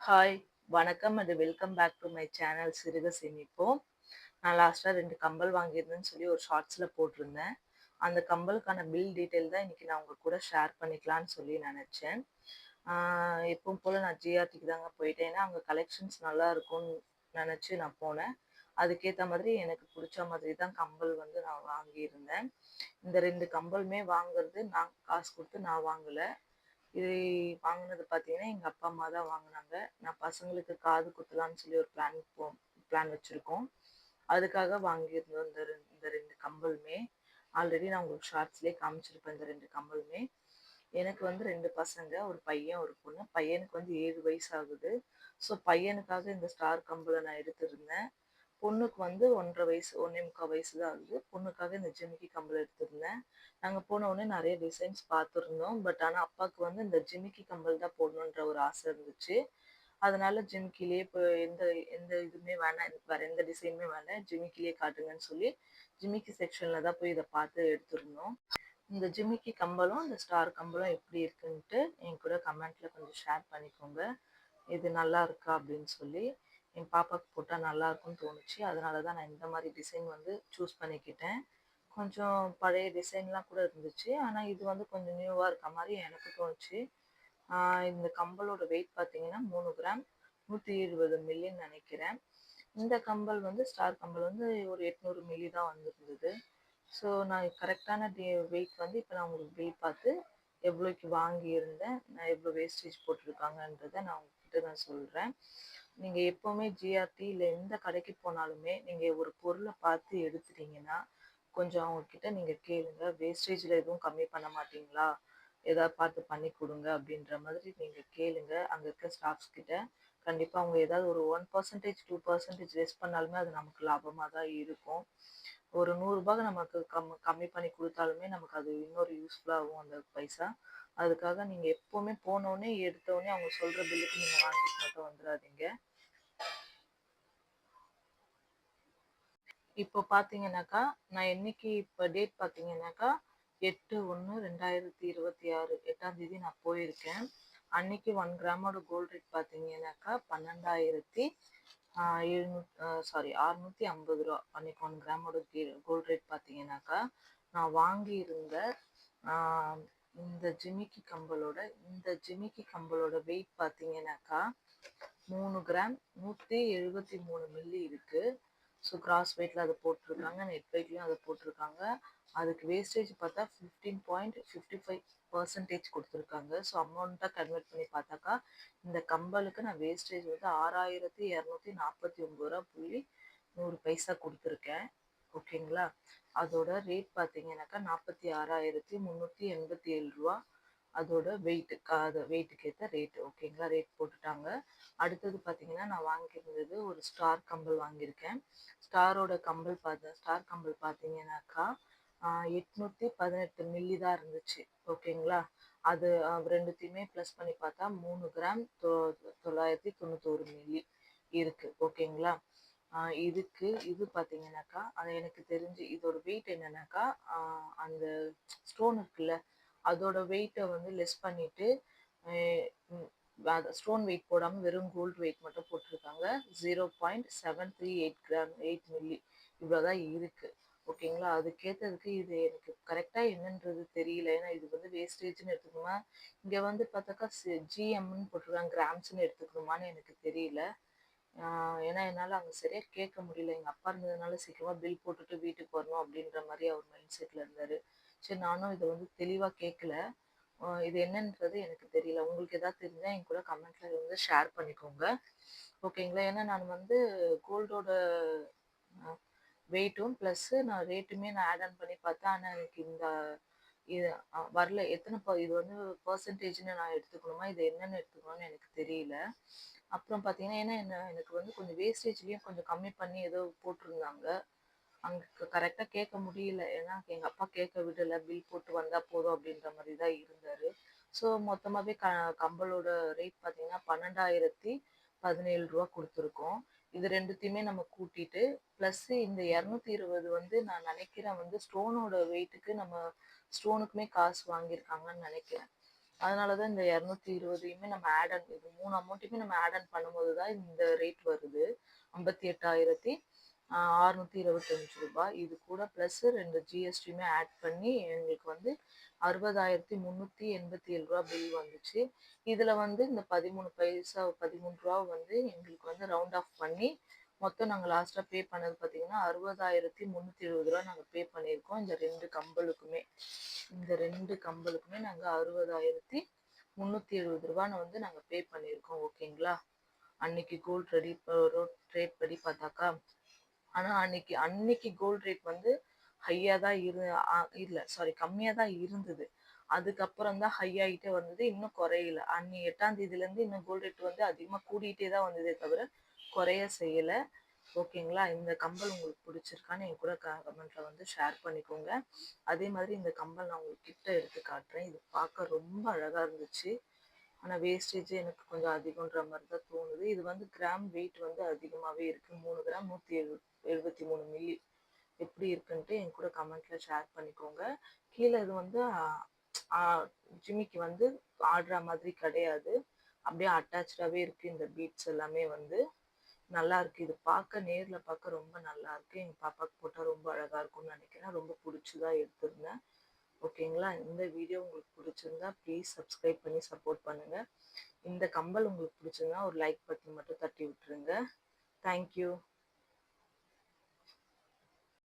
Hi! வணக்கம் and welcome back to my channel சிறுக சேமிப்போம். நான் லாஸ்ட்டா 2 கம்பல் வாங்கியிருந்தேன்னு சொல்லி ஒரு ஷார்ட்ஸ்ல போட்டிருந்தேன். அந்த கம்பலுக்கான பில் டீட்டெயில் தான் இன்னைக்கு நான் உங்க கூட ஷேர் பண்ணிக்கலான்னு சொல்லி நெனச்சேன். எப்பவும் போல நான் ஜிஆர்டிக்கு தாங்க போயிட்டேன். ஏன்னா, அங்க கலெக்ஷன்ஸ் நல்லா இருக்கும்னு நெனச்சு நான் போனேன். அதுக்கேத்த மாதிரி எனக்கு புடிச்ச மாதிரி தான் கம்பல் வந்து நான் வாங்கியிருந்தேன். இந்த 2 கம்பலுமே வாங்குறது நான் காசு குடுத்து நான் வாங்கல. இது வாங்குனது பார்த்தீங்கன்னா, எங்க அப்பா, அம்மா தான் வாங்குனாங்க. நான் பசங்களுக்கு காது குத்தலான்னு சொல்லி ஒரு பிளான் வச்சிருக்கோம். அதுக்காக வாங்கியிருந்தோம் இந்த 2 கம்பலுமே. ஆல்ரெடி நான் உங்களுக்கு ஷார்ட்ஸ்லயே காமிச்சிருப்பேன் இந்த 2 கம்பலுமே. எனக்கு வந்து 2 பசங்க, ஒரு பையன், ஒரு பொண்ணு. பையனுக்கு வந்து 7 வயசு ஆகுது. ஸோ பையனுக்காக இந்த ஸ்டார் கம்பல நான் எடுத்திருந்தேன். பொண்ணுக்கு வந்து 1 1/2 வயசு, 1 1/4 வயசு தான் ஆகுது. பொண்ணுக்காக இந்த ஜிமிக்கி கம்பல் எடுத்திருந்தேன். நாங்க போன உடனே நெறைய டிசைன்ஸ் பார்த்துருந்தோம். பட் ஆனா அப்பாக்கு வந்து இந்த ஜிமிக்கி கம்பல் தான் போடணுன்ற ஒரு ஆசை இருந்துச்சு. அதனால ஜிமிக்கிலேயே இப்போ எந்த எந்த இதுவுமே வேணாம், எனக்கு வேற எந்த டிசைனுமே வேண்டாம். ஜிமிக்கிலேயே காட்டுங்கன்னு சொல்லி, ஜிமிக்கி செக்ஷன்ல தான் போய் இத பார்த்து எடுத்திருந்தோம். இந்த ஜிமிக்கி கம்பலும், இந்த ஸ்டார் கம்பலும் எப்படி இருக்குன்ட்டு என் கூட கமெண்ட்ல கொஞ்சம் ஷேர் பண்ணிக்கோங்க. இது நல்லா இருக்கா அப்படின்னு சொல்லி. என் பாப்பாக்கு போட்டா நல்லா இருக்கும்னு தோணுச்சு. அதனால தான் நான் இந்த மாரி டிசைன் வந்து சூஸ் பண்ணிக்கிட்டேன். கொஞ்சம் பழைய டிசைன்லாம் கூட இருந்துச்சு. ஆனா இது வந்து கொஞ்சம் நியூவா இருக்க மாரி எனக்கு தோணுச்சு. இந்த கம்பலோட வெயிட் பார்த்தீங்கன்னா 3 கிராம் 120 மில்லின்னு நெனைக்கிறேன். இந்த கம்பல் வந்து ஸ்டார் கம்பல் வந்து ஒரு 800 மில்லி தான் வந்திருந்தது. ஸோ நான் கரெக்டான வெயிட் வந்து இப்போ நான் உங்களுக்கு பில் பார்த்து எவ்வளோக்கு வாங்கியிருந்தேன், நான் எவ்வளோ வேஸ்டேஜ் போட்டிருக்காங்கன்றத நான் உங்ககிட்ட நான் சொல்கிறேன். நீங்கள் எப்போவுமே ஜிஆர்டி இல்லை எந்த கடைக்கு போனாலுமே நீங்கள் ஒரு பொருளை பார்த்து எடுத்துட்டீங்கன்னா கொஞ்சம் அவங்கக்கிட்ட நீங்கள் கேளுங்க, வேஸ்டேஜில் எதுவும் கம்மி பண்ண மாட்டீங்களா, ஏதாவது பார்த்து பண்ணி கொடுங்க அப்படின்ற மாதிரி நீங்கள் கேளுங்க அங்கே இருக்க ஸ்டாஃப்ஸ் கிட்ட. கண்டிப்பாக அவங்க ஏதாவது ஒரு 1% 2% லெஸ் பண்ணாலுமே அது நமக்கு லாபமாக தான் இருக்கும். ஒரு ரூ. 100 நமக்கு கம்மி பண்ணி குடுத்தாலுமே நமக்கு அது இன்னொரு யூஸ்ஃபுல்லாகும் அந்த பைசா. அதுக்காக நீங்க எப்பவுமே போனோனே, எடுத்தோனே அவங்க சொல்ற பில்லுக்கு நீங்க வாங்கிட்டு மட்டும் வந்துராதீங்க. இப்போ பார்த்தீங்கன்னாக்கா, நான் என்னைக்கு இப்ப டேட் பார்த்தீங்கன்னாக்கா, 8/1/2026 8ஆம் தேதி நான் போயிருக்கேன். அன்னைக்கு 1 கிராமோட கோல்ட் ரேட் பார்த்தீங்கன்னாக்கா, 12,000 ₹650. அன்னைக்கு 1 கிராமோட கோல்ட் ரேட் பார்த்தீங்கன்னாக்கா, நான் வாங்கியிருந்த ஆ இந்த ஜிமிக்கி கம்பலோட வெயிட் பார்த்தீங்கன்னாக்கா, 3 கிராம் 173 மில்லி இருக்கு. ஸோ கிராஸ் வெயிட்ல அத போட்டிருக்காங்க. நெட் வெயிட்லயும் அத போட்டிருக்காங்க. அதுக்கு வேஸ்டேஜ் பார்த்தா 15.55% குடுத்துருக்காங்க. ஸோ அமௌண்ட்டா கன்வெர்ட் பண்ணி பார்த்தாக்கா, இந்த கம்பலுக்கு நான் வேஸ்டேஜ் வந்து ரூ. 6,249.100 குடுத்துருக்கேன். ஓகேங்களா? அதோட ரேட் பார்த்தீங்கன்னாக்கா, ரூ. 46,387. அதோட வெயிட்டுக்கு ஏத்த ரேட். ஓகேங்களா? ரேட் போட்டுட்டாங்க. அடுத்தது பார்த்தீங்கன்னா, நான் வாங்கியிருந்தது ஒரு ஸ்டார் கம்பல் வாங்கியிருக்கேன். ஸ்டார் கம்பல் பார்த்தீங்கன்னாக்கா, 818 மில்லி தான் இருந்துச்சு. ஓகேங்களா? அது 2த்தையுமே ப்ளஸ் பண்ணி பார்த்தா 3 கிராம் 991 மில்லி இருக்கு. ஓகேங்களா? இது பார்த்தீங்கன்னாக்கா, அது எனக்கு தெரிஞ்சு இதோட வெயிட் என்னன்னாக்கா, அந்த ஸ்டோன் இருக்குல்ல, அதோட வெயிட்ட வந்து லெஸ் பண்ணிட்டு, அ ம் ஸ்டோன் வெயிட் போடாம வெறும் கோல்ட் வெயிட் மட்டும் போட்டிருக்காங்க. 0.738 கிராம் 8 மில்லி இவ்வளோதான் இருக்கு. ஓகேங்களா? அதுக்கேத்ததுக்கு இது எனக்கு கரெக்ட்டா என்னன்றது தெரியல. ஏன்னா இது வந்து வேஸ்டேஜ்ன்னு எடுத்துக்கணுமா? இங்க வந்து பார்த்தாக்கா ஜிஎம்ன்னு போட்டிருக்காங்க. கிராம்ஸ்ன்னு எடுத்துக்கணுமான்னு எனக்கு தெரியல. ஆ ஏன்னா என்னால அங்க சரியா கேட்க முடியல. எங்க அப்பா இருந்ததுனால சீக்கிரமா பில் போட்டுட்டு வீட்டுக்கு வரணும் அப்படின்ற மாரி அவர் மைண்ட் செட்ல இருந்தாரு. சரி நானும் இத வந்து தெளிவா கேட்கல. இது என்னன்றது எனக்கு தெரியல. உங்களுக்கு ஏதாவது தெரிஞ்சா என் கூட கமெண்ட்ல வந்து ஷேர் பண்ணிக்கோங்க. ஓகேங்களா? ஏன்னா நான் வந்து கோல்டோட அ வெயிட்டும் ப்ளஸ்ஸு நான் ரேட்டுமே நான் ஆட் ஆன் பண்ணி பார்த்தேன். ஆனா எனக்கு இந்த இது வரல. இது வந்து பெர்சன்டேஜ்ன்னு நான் எடுத்துக்கணுமா? இது என்னன்னு எடுத்துக்கணும்னு எனக்கு தெரியல. அப்புறம் பார்த்தீங்கன்னா, ஏன்னா எனக்கு வந்து கொஞ்சம் வேஸ்டேஜ்லயும் கொஞ்சம் கம்மி பண்ணி ஏதோ போட்டிருந்தாங்க. அங்க கரெக்ட்டா கேட்க முடியல. ஏன்னா எங்க அப்பா கேட்க விடல. பில் போட்டு வந்தா போதும் அப்படின்ற மாரி தான் இருந்தாரு. ஸோ மொத்தமாவே கம்பலோட ரேட் பார்த்தீங்கன்னா, ரூ. 12,017 குடுத்துருக்கோம். இது 2த்தையுமே நம்ம கூட்டிட்டு, பிளஸ் இந்த 220 வந்து நான் நினைக்கிறேன் வந்து ஸ்டோனோட வெயிட்டுக்கு நம்ம ஸ்டோனுக்குமே காசு வாங்கியிருக்காங்கன்னு நினைக்கிறேன். அதனால தான் இந்த 220யுமே நம்ம ஆட் ஆன் இது 3 அமௌண்ட்டையுமே நம்ம ஆட் ஆன் பண்ணும்போது தான் இந்த ரேட் வருது. ரூ. 58,625. இது கூட ப்ளஸ் 2 ஜிஎஸ்டியுமே ஆட் பண்ணி எங்களுக்கு வந்து ரூ. 60,387 பில் வந்துச்சு. இதில வந்து இந்த 13 பைசா ரூ. 13 வந்து எங்களுக்கு வந்து ரவுண்ட் ஆஃப் பண்ணி மொத்தம் நாங்க லாஸ்ட்டா பே பண்ணது பார்த்தீங்கன்னா, ரூ. 60,370 நாங்க பே பண்ணியிருக்கோம். இந்த 2 கம்பலுக்குமே. இந்த 2 கம்பலுக்குமே நாங்க ரூ. 60,370 வந்து நாங்க பே பண்ணியிருக்கோம். ஓகேங்களா? அன்னைக்கு கோல்ட் ரேட் படி பார்த்தாக்கா, ஆனா அன்னைக்கு அன்னைக்கு கோல்ட் ரேட் வந்து ஹையா தான் இல்ல சாரி கம்மியா தான் இருந்தது. அதுக்கப்புறம் தான் ஹை ஆயிட்டே வந்தது. இன்னும் குறையல. 8ஆம் தேதியிலேருந்து இன்னும் கோல்ட் ரேட் வந்து அதிகமா கூடிட்டே தான் வந்ததே தவிர குறைய செய்யல. ஓகேங்களா? இந்த கம்பல் உங்களுக்கு பிடிச்சிருக்கான்னு என் கூட கமெண்ட்ல வந்து ஷேர் பண்ணிக்கோங்க. அதே மாதிரி இந்த கம்பல் நான் உங்களுக்கு கிட்ட எடுத்து காட்டுறேன். இது பார்க்க ரொம்ப அழகா இருந்துச்சு. ஆனா வேஸ்டேஜ் எனக்கு கொஞ்சம் அதிகம்ன்ற மாதிரி தான் தோணுது. இது வந்து கிராம் வெயிட் வந்து அதிகமாவே இருக்கு. 3 கிராம் 173 மில்லி. எப்படி இருக்குன்ட்டு என் கூட கமெண்ட்ல ஷேர் பண்ணிக்கோங்க. கீழே இது வந்து ஜிமிக்கு வந்து ஆடுற மாதிரி கிடையாது. அப்படியே அட்டாச்சாவே இருக்கு. இந்த பீட்ஸ் எல்லாமே வந்து நல்லா இருக்கு. இது பார்க்க நேர்ல பார்க்க ரொம்ப நல்லா இருக்கு. எங்க பாப்பாக்கு போட்டா ரொம்ப அழகா இருக்கும்னு நினைக்கிறேன். ரொம்ப பிடிச்சுதான் எடுத்திருந்தேன். ஓகேங்களா? இந்த வீடியோ உங்களுக்கு பிடிச்சிருந்தா ப்ளீஸ் சப்ஸ்கிரைப் பண்ணி சப்போர்ட் பண்ணுங்க. இந்த கம்பல் உங்களுக்கு பிடிச்சிருந்தா ஒரு லைக் பட்டன் மட்டும் தட்டி விட்டுருங்க. தேங்க்யூ.